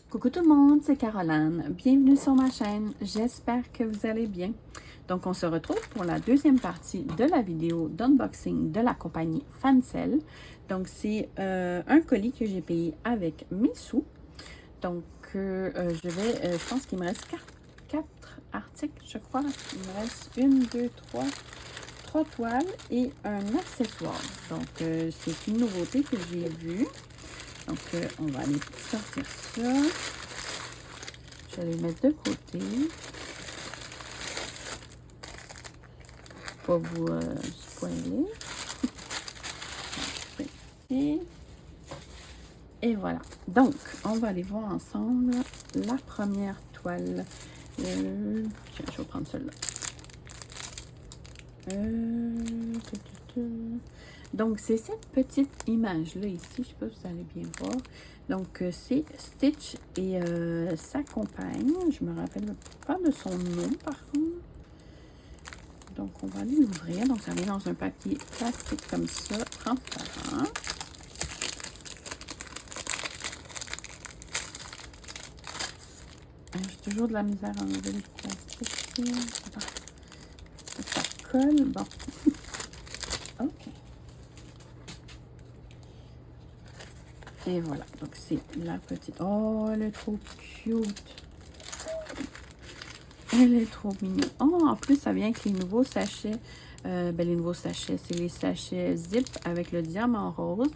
Coucou tout le monde, c'est Caroline. Bienvenue sur ma chaîne. J'espère que vous allez bien. Donc, on se retrouve pour la deuxième partie de la vidéo d'unboxing de la compagnie Fancel. Donc, c'est un colis que j'ai payé avec mes sous. Donc, je pense qu'il me reste 4 articles, je crois. Il me reste 1, 2, 3 toiles et un accessoire. Donc, c'est une nouveauté que j'ai vue. Donc, on va aller sortir ça. Je vais les mettre de côté. Pour vous spoiler. Et voilà. Donc, on va aller voir ensemble la première toile. Tiens, je vais prendre celle-là. Donc, c'est cette petite image-là ici. Je ne sais pas si vous allez bien voir. Donc, c'est Stitch et sa compagne. Je me rappelle pas de son nom, par contre. Donc, on va aller l'ouvrir. Donc, ça vient dans un papier plastique comme ça, transparent. J'ai toujours de la misère à enlever le plastique. Ça colle. Bon. OK. Et voilà. Donc, c'est la petite. Oh, elle est trop cute. Elle est trop mignonne. Oh, en plus, ça vient avec les nouveaux sachets. Les nouveaux sachets, c'est les sachets Zip avec le diamant rose.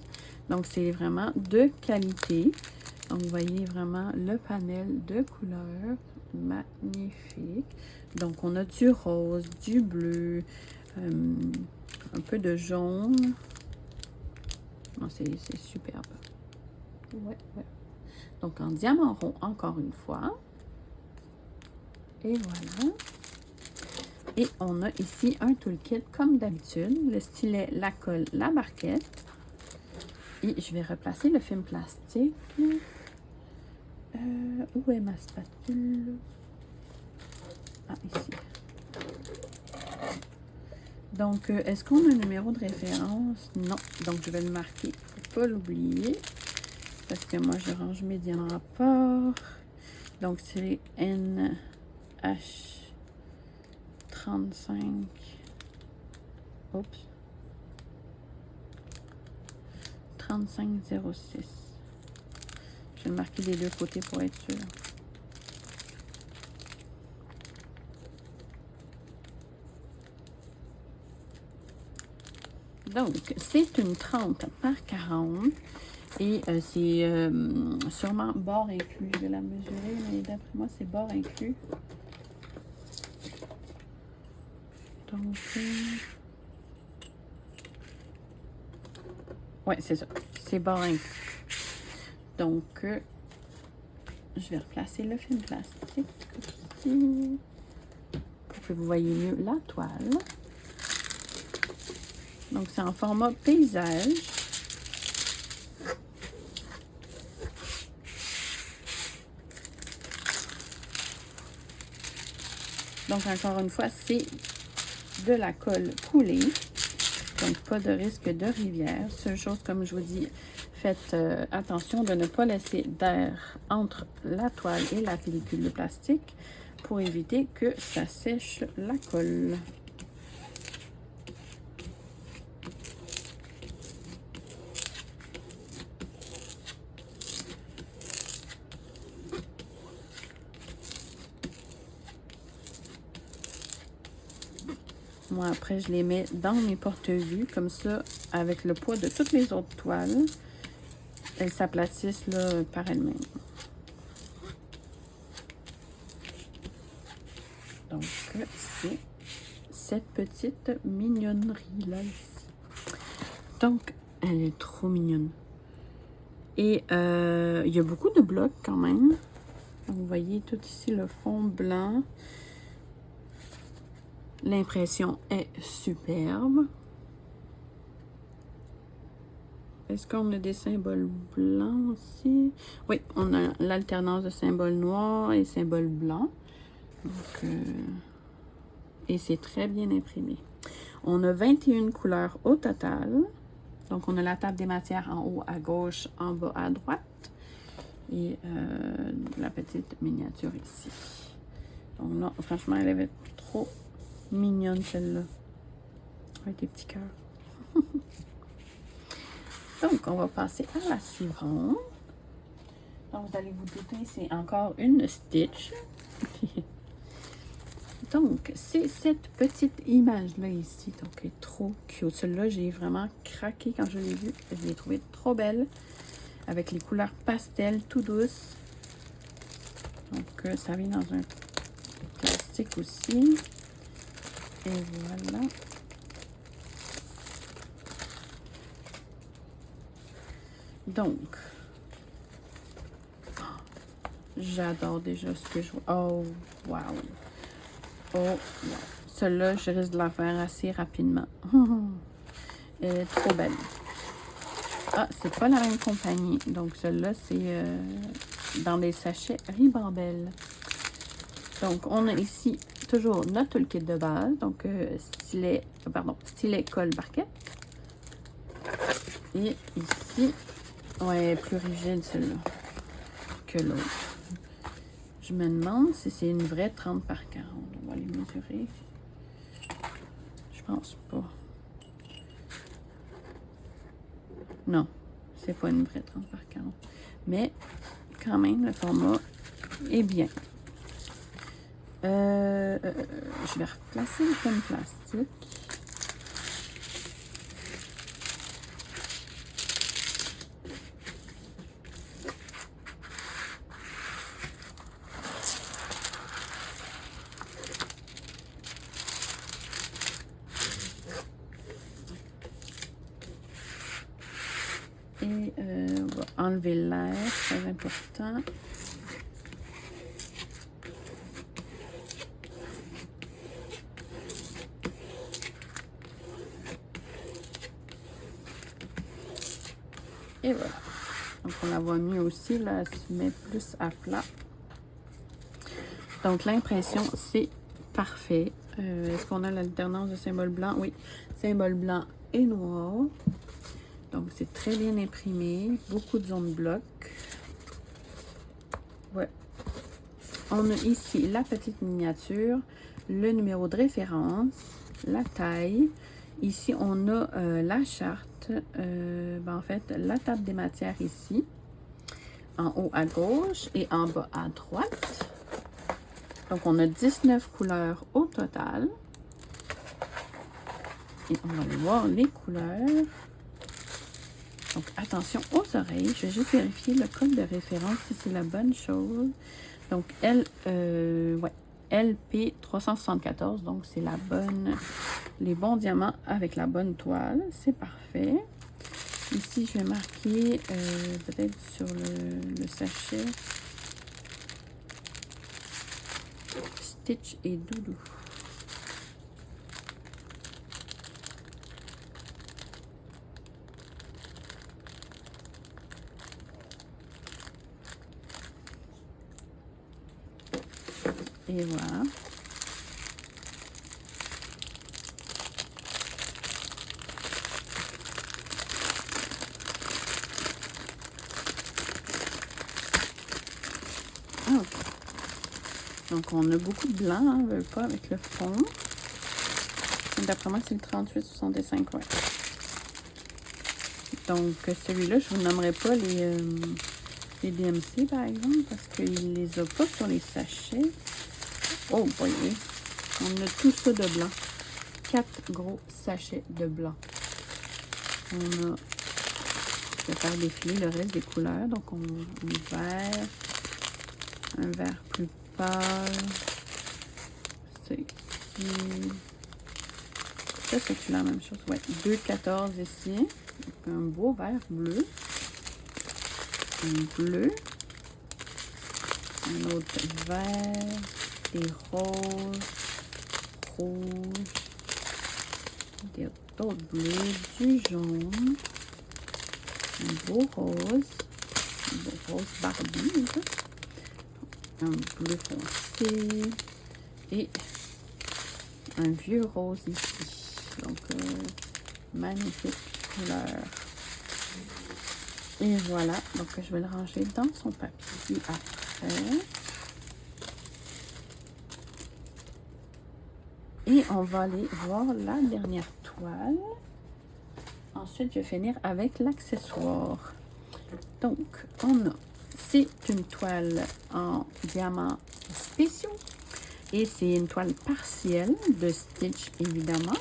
Donc, c'est vraiment de qualité. Donc, vous voyez vraiment le panel de couleurs. Magnifique. Donc, on a du rose, du bleu, un peu de jaune. Oh, c'est superbe. Ouais. Donc, en diamant rond, encore une fois. Et voilà. Et on a ici un toolkit comme d'habitude. Le stylet, la colle, la barquette. Et je vais replacer le film plastique. Où est ma spatule? Ah, ici. Donc, est-ce qu'on a un numéro de référence? Non. Donc, je vais le marquer pour ne pas l'oublier. Parce que moi, je range mes diamants à part. Donc, c'est NH35. 3506. Je vais le marquer des deux côtés pour être sûr. Donc, c'est une 30 par 40 et c'est sûrement bord inclus. Je vais la mesurer, mais d'après moi, c'est bord inclus. Donc, ouais, c'est ça. C'est bord inclus. Donc, je vais replacer le film plastique ici pour que vous voyez mieux la toile. Donc, c'est en format paysage. Donc, encore une fois, c'est de la colle coulée. Donc, pas de risque de rivière. Seule chose, comme je vous dis, faites attention de ne pas laisser d'air entre la toile et la pellicule de plastique pour éviter que ça sèche la colle. Moi, après, je les mets dans mes porte-vue, comme ça, avec le poids de toutes les autres toiles, elles s'aplatissent là par elles-mêmes. Donc, c'est cette petite mignonnerie-là ici. Donc, elle est trop mignonne. Et il y a beaucoup de blocs quand même. Donc, vous voyez tout ici le fond blanc. L'impression est superbe. Est-ce qu'on a des symboles blancs aussi? Oui, on a l'alternance de symboles noirs et symboles blancs. Donc, et c'est très bien imprimé. On a 21 couleurs au total. Donc, on a la table des matières en haut à gauche, en bas à droite. Et la petite miniature ici. Donc non, franchement, elle avait trop mignonne celle-là. Avec des petits cœurs. Donc, on va passer à la suivante. Donc, vous allez vous douter, c'est encore une Stitch. Donc, c'est cette petite image-là ici. Donc, elle est trop cute. Celle-là, j'ai vraiment craqué quand je l'ai vue. Je l'ai trouvée trop belle. Avec les couleurs pastel, tout douces. Donc, ça vient dans un plastique aussi. Et voilà. Donc, j'adore déjà ce que je vois. Oh, wow! Oh, wow! Celle-là, je risque de la faire assez rapidement. Elle est trop belle. Ah, c'est pas la même compagnie. Donc, celle-là, c'est dans des sachets Ribambelle. Donc, on a ici toujours notre kit de base. Donc, stylet colle barquette. Et ici, ouais, plus rigide celle-là que l'autre. Je me demande si c'est une vraie 30 par 40. On va les mesurer. Je pense pas. Non, c'est pas une vraie 30 par 40. Mais, quand même, le format est bien. Je vais replacer le thème plastique. Et on va enlever l'air, très important. Et voilà. Donc, on la voit mieux aussi. Là, elle se met plus à plat. Donc, l'impression, c'est parfait. Est-ce qu'on a l'alternance de symbole blanc? Oui, symbole blanc et noir. Donc, c'est très bien imprimé. Beaucoup de zones bloc. Ouais. On a ici la petite miniature, le numéro de référence, la taille. Ici, on a la charte. En fait, la table des matières ici. En haut à gauche et en bas à droite. Donc, on a 19 couleurs au total. Et on va aller voir les couleurs. Donc, attention aux oreilles. Je vais juste vérifier le code de référence si c'est la bonne chose. Donc, LP374. Donc, c'est la bonne, les bons diamants avec la bonne toile. C'est parfait. Ici, je vais marquer peut-être sur le sachet Stitch et Doudou. Et voilà. Okay. Donc, on a beaucoup de blanc, hein, pas avec le fond. D'après moi, c'est le 38,65, ouais. Donc, celui-là, je ne vous nommerai pas les DMC, par exemple, parce qu'il les a pas sur les sachets. Oh, voyez, on a tout ça de blanc. 4 gros sachets de blanc. On a, je vais faire défiler le reste des couleurs. Donc, on a un vert plus pâle. C'est ici. Ça, c'est la même chose. Ouais, 2,14 ici. Donc, un beau vert bleu. Un bleu. Un autre vert. Des roses. Rouge. D'autres bleus. Du jaune. Un beau rose. Un beau rose Barbie. Un bleu foncé. Et un vieux rose ici. Donc, magnifique couleur. Et voilà, donc je vais le ranger dans son papier après. Et on va aller voir la dernière toile. Ensuite, je vais finir avec l'accessoire. Donc, c'est une toile en diamants spéciaux. Et c'est une toile partielle de Stitch, évidemment.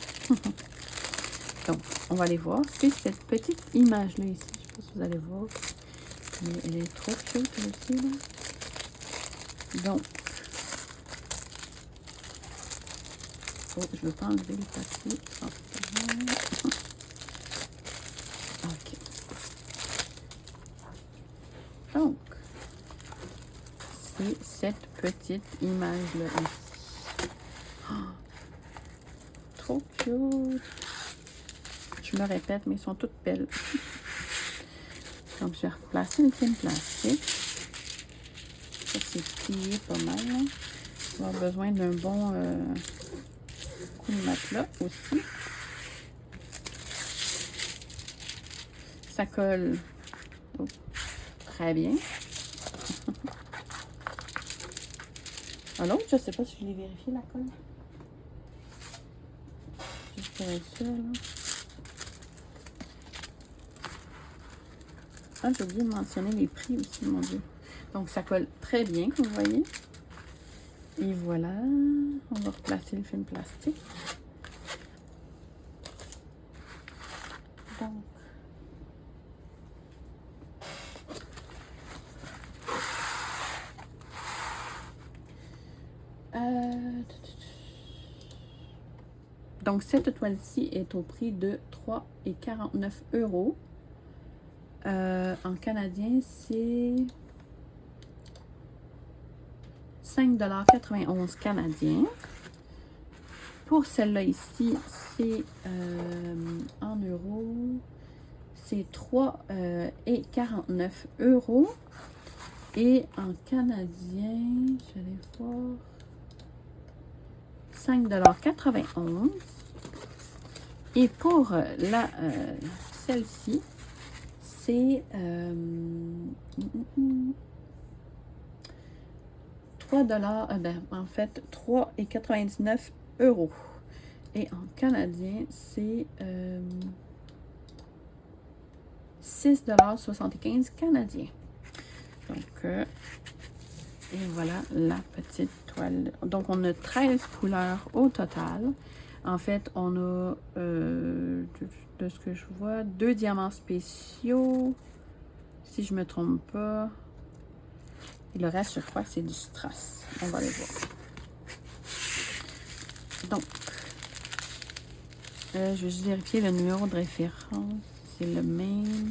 Donc, on va aller voir. C'est cette petite image-là ici. Je ne sais pas si vous allez voir. Mais elle est trop cute aussi, là. Donc, oh, je ne veux pas enlever le papier. OK. Donc, c'est cette petite image-là ici. Oh, trop cute. Je me répète, mais ils sont toutes belles. Donc, je vais replacer le film plastique. Ça, c'est plié pas mal. Hein. On va avoir besoin d'un bon coup de matelas aussi. Ça colle très bien. Alors, je ne sais pas si je l'ai vérifié, la colle. Juste pour être sûre, là. Ah, j'ai oublié de mentionner les prix aussi, mon Dieu. Donc, ça colle très bien, comme vous voyez. Et voilà, on va replacer le film plastique. Donc, cette toile-ci est au prix de 3,49 €. En canadien, c'est 5,91 $ canadiens. Pour celle-là ici, c'est en euros, c'est 3,49 €. Et en canadien, je vais voir, 5,91 $. Et pour celle-ci, c'est 3 $, en fait 3,99 €. Et en canadien, c'est 6,75 $ canadiens. Donc, et voilà la petite toile. Donc, on a 13 couleurs au total. En fait, on a, de ce que je vois, 2 diamants spéciaux, si je ne me trompe pas. Et le reste, je crois que c'est du strass. On va aller voir. Donc, je vais juste vérifier le numéro de référence. C'est le même.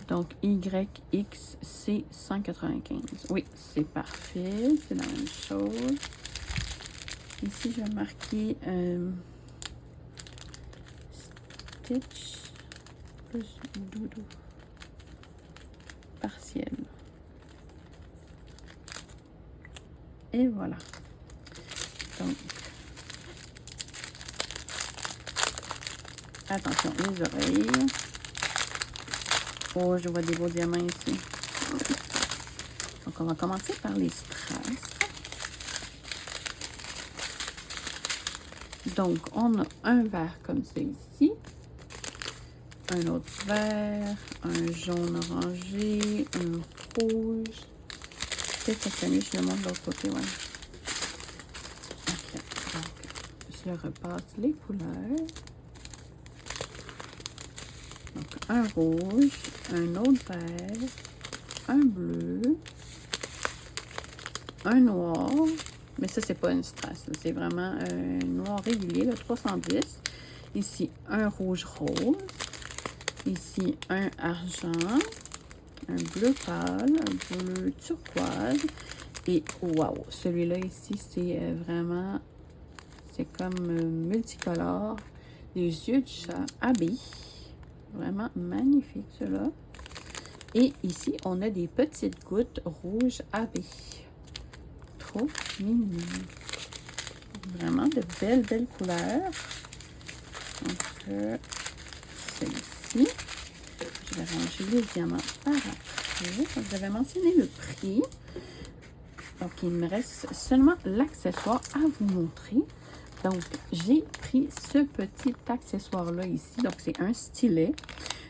Donc, YXC 195. Oui, c'est parfait. C'est la même chose. Ici, je vais marquer Stitch plus doudou partiel. Et voilà. Donc, attention, les oreilles. Oh, je vois des beaux diamants ici. Donc, on va commencer par les strass. Donc, on a un vert comme ça ici. Un autre vert. Un jaune orangé. Un rouge. Peut-être que cette année, je le montre de l'autre côté, ouais. Ok. Donc, je repasse les couleurs. Donc, un rouge, un autre vert, un bleu, un noir, mais ça, c'est pas une strass, c'est vraiment un noir régulier, le 310. Ici, un rouge rose. Ici, un argent, un bleu pâle, un bleu turquoise. Et waouh, celui-là ici, c'est vraiment, c'est comme multicolore. Les yeux du chat habillés. Vraiment magnifique, cela. Et ici, on a des petites gouttes rouges abbé. Trop mignon. Vraiment de belles couleurs. Donc, celle-ci. Je vais ranger les diamants par après. J'avais mentionné le prix. Donc, il me reste seulement l'accessoire à vous montrer. Donc, j'ai pris ce petit accessoire-là ici. Donc, c'est un stylet.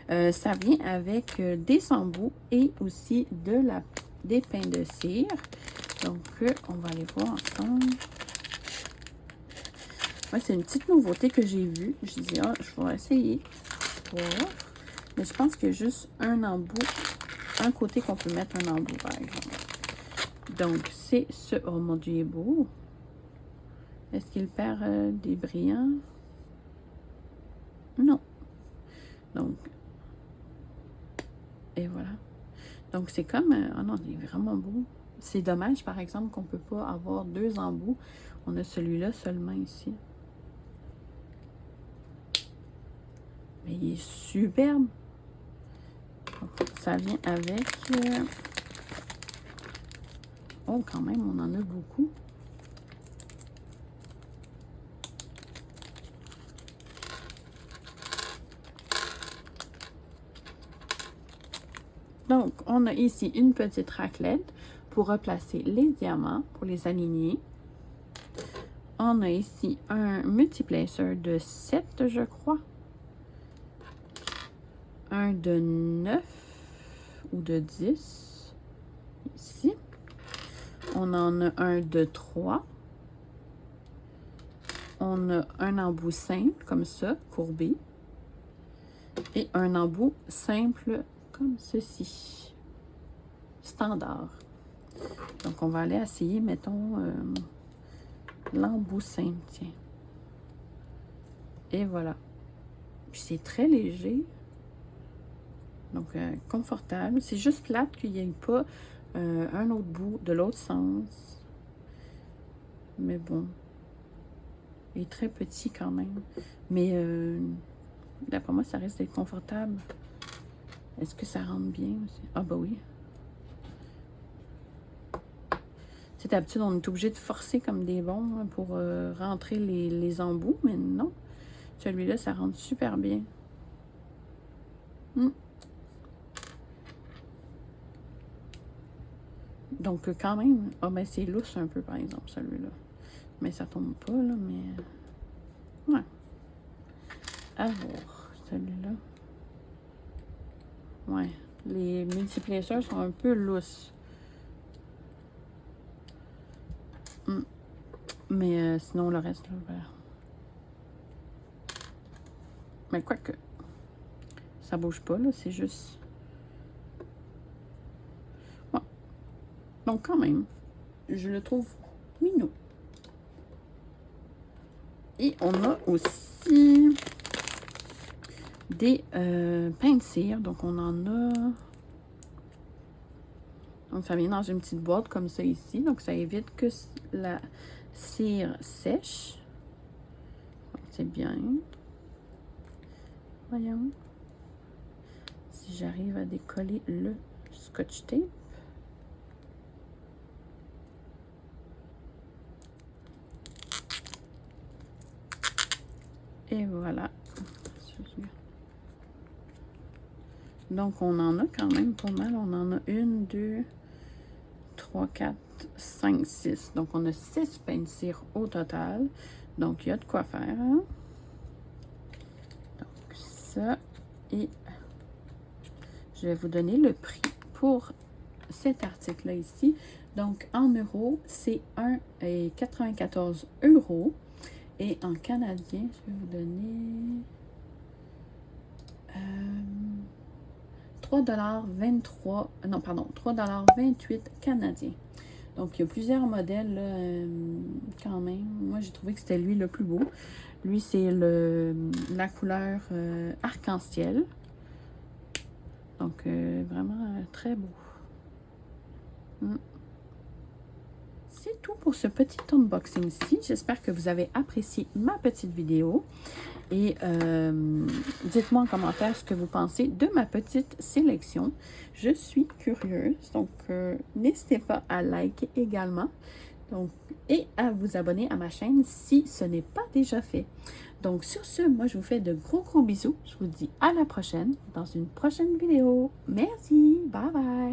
Ça vient avec des embouts et aussi des pains de cire. Donc, on va aller voir ensemble. Ouais, c'est une petite nouveauté que j'ai vue. Je dis, ah, je vais essayer. Voir. Mais je pense qu'il y a juste un embout, un côté qu'on peut mettre un embout, par exemple. Donc, c'est ce... Oh mon Dieu, il est beau. Est-ce qu'il perd des brillants? Non. Donc, et voilà. Donc, c'est comme... oh non, il est vraiment beau. C'est dommage, par exemple, qu'on ne peut pas avoir deux embouts. On a celui-là seulement ici. Mais il est superbe. Donc, ça vient avec... Oh, quand même, on en a beaucoup. Donc, on a ici une petite raclette pour replacer les diamants, pour les aligner. On a ici un multiplacer de 7, je crois. Un de 9 ou de 10. Ici. On en a un de 3. On a un embout simple, comme ça, courbé. Et un embout simple, comme ceci. Standard. Donc, on va aller essayer, mettons, l'embout simple, tiens. Et voilà. Puis c'est très léger. Donc, confortable. C'est juste plate qu'il n'y ait pas un autre bout de l'autre sens. Mais bon. Il est très petit quand même. Mais d'après moi, ça risque d'être confortable. Est-ce que ça rentre bien aussi? Ah bah oui. C'est d'habitude, on est obligé de forcer comme des bons pour rentrer les embouts. Mais non. Celui-là, ça rentre super bien. Donc, quand même... Ah, ben c'est lousse un peu, par exemple, celui-là. Mais ça tombe pas, là, mais... Ouais. À voir, celui-là. Ouais. Les multiplaceurs sont un peu lousses. Mais sinon, le reste, là, voilà. Mais quoique... Ça bouge pas, là, c'est juste... Ouais. Donc, quand même, je le trouve mignon. Et on a aussi des pains de cire. Donc, on en a... Donc, ça vient dans une petite boîte comme ça ici. Donc, ça évite que la cire sèche. C'est bien. Voyons. Si j'arrive à décoller le scotch tape. Et voilà. Donc, on en a quand même pas mal. On en a 1, 2, 3, 4, 5, 6. Donc, on a 6 pains de cire au total. Donc, il y a de quoi faire. Hein? Donc, ça. Et je vais vous donner le prix pour cet article-là ici. Donc, en euros, c'est 1,94 €. Et en canadien, je vais vous donner 3,23 $. Non, pardon, 3,28 $ canadiens. Donc, il y a plusieurs modèles là, quand même. Moi, j'ai trouvé que c'était lui le plus beau. Lui, c'est la couleur arc-en-ciel. Donc, vraiment très beau. C'est tout pour ce petit unboxing-ci. J'espère que vous avez apprécié ma petite vidéo. Et dites-moi en commentaire ce que vous pensez de ma petite sélection. Je suis curieuse, donc n'hésitez pas à liker également. Donc, et à vous abonner à ma chaîne si ce n'est pas déjà fait. Donc, sur ce, moi, je vous fais de gros bisous. Je vous dis à la prochaine dans une prochaine vidéo. Merci. Bye bye.